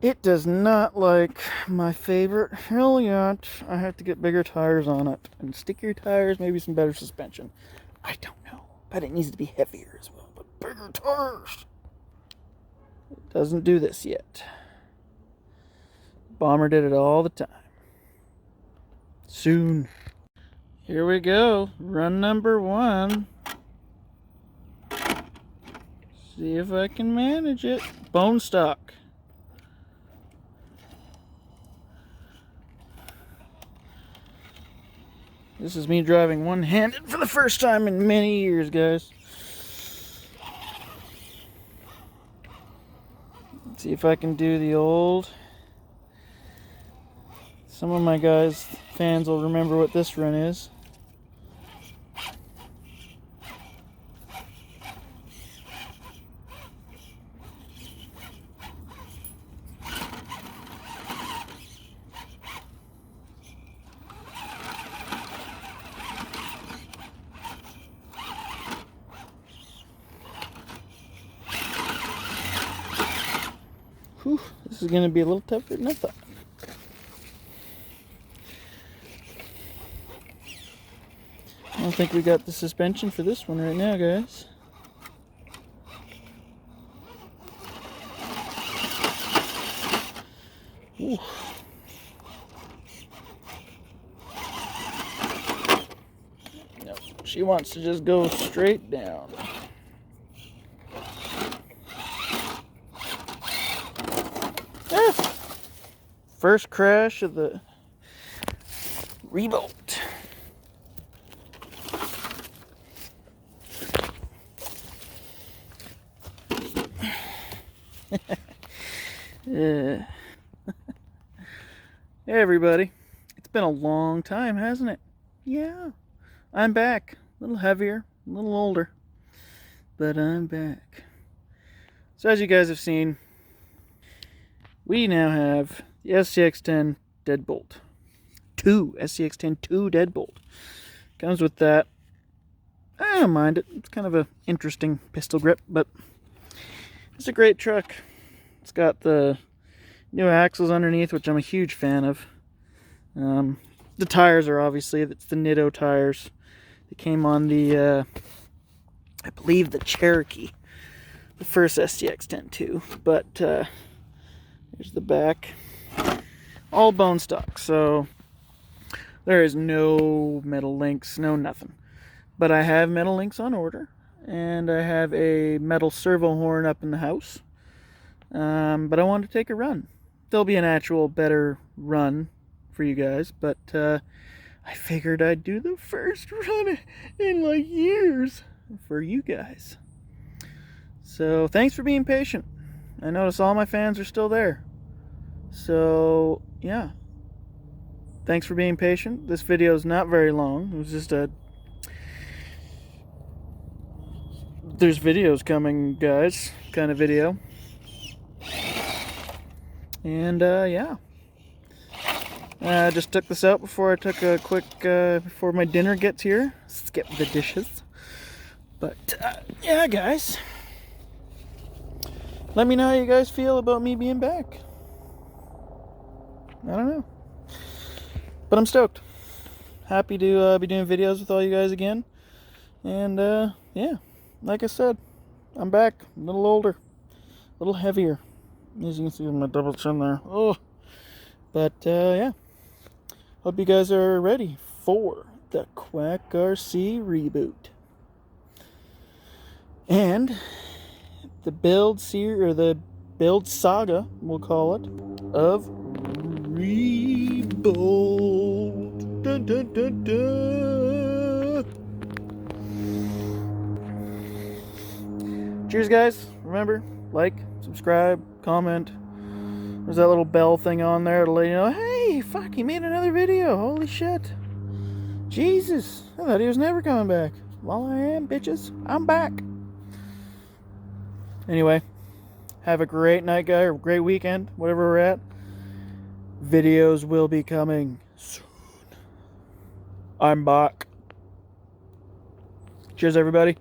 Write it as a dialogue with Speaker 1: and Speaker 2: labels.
Speaker 1: It does not like my favorite hill yet. I have to get bigger tires on it. And stickier tires, maybe some better suspension. I don't know. But it needs to be heavier as well. But bigger tires. It doesn't do this yet. Bomber did it all the time. Soon. Here we go. Run number 1. See if I can manage it. Bone stock. This is me driving one-handed for the first time in many years, guys. Let's see if I can do the old. Some of my fans will remember what this run is. Whew, this is going to be a little tougher than I thought. I don't think we got the suspension for this one right now, guys. Ooh. No, she wants to just go straight down. First crash of the REBOOT. Hey everybody, it's been a long time, hasn't it? Yeah, I'm back. A little heavier, a little older, but I'm back. So as you guys have seen, we now have the Scx10 Deadbolt. Scx10 2 Deadbolt. Comes with that. I don't mind it. It's kind of an interesting pistol grip, but it's a great truck. It's got the new axles underneath, which I'm a huge fan of. The tires are obviously, it's the Nitto tires. They came on the, I believe the Cherokee. The first Scx10 2. But, here's the back. All bone stock, so there is no metal links, no nothing. But I have metal links on order, and I have a metal servo horn up in the house. But I wanted to take a run. There'll be an actual better run for you guys, but I figured I'd do the first run in like years for you guys. So thanks for being patient. I notice all my fans are still there. So yeah, thanks for being patient. This video is not very long. It was just there's videos coming, guys, kind of video. And yeah, I just took this out before I took a quick before my dinner gets here. Skip the dishes. But yeah, guys, let me know how you guys feel about me being back. I don't know, but I'm stoked. Happy to be doing videos with all you guys again. And yeah, like I said, I'm back. A little older, a little heavier. As you can see with my double chin there. Oh, but yeah, hope you guys are ready for the Quak Rc reboot and the build saga, we'll call it, of REBOOT. Dun, dun, dun, dun. Cheers, guys. Remember, like, subscribe, comment. There's that little bell thing on there to let you know, hey, fuck, he made another video. Holy shit. Jesus, I thought he was never coming back. Well, I am, bitches. I'm back. Anyway, have a great night, guys, or great weekend, whatever we're at. Videos will be coming soon. I'm back. Cheers, everybody.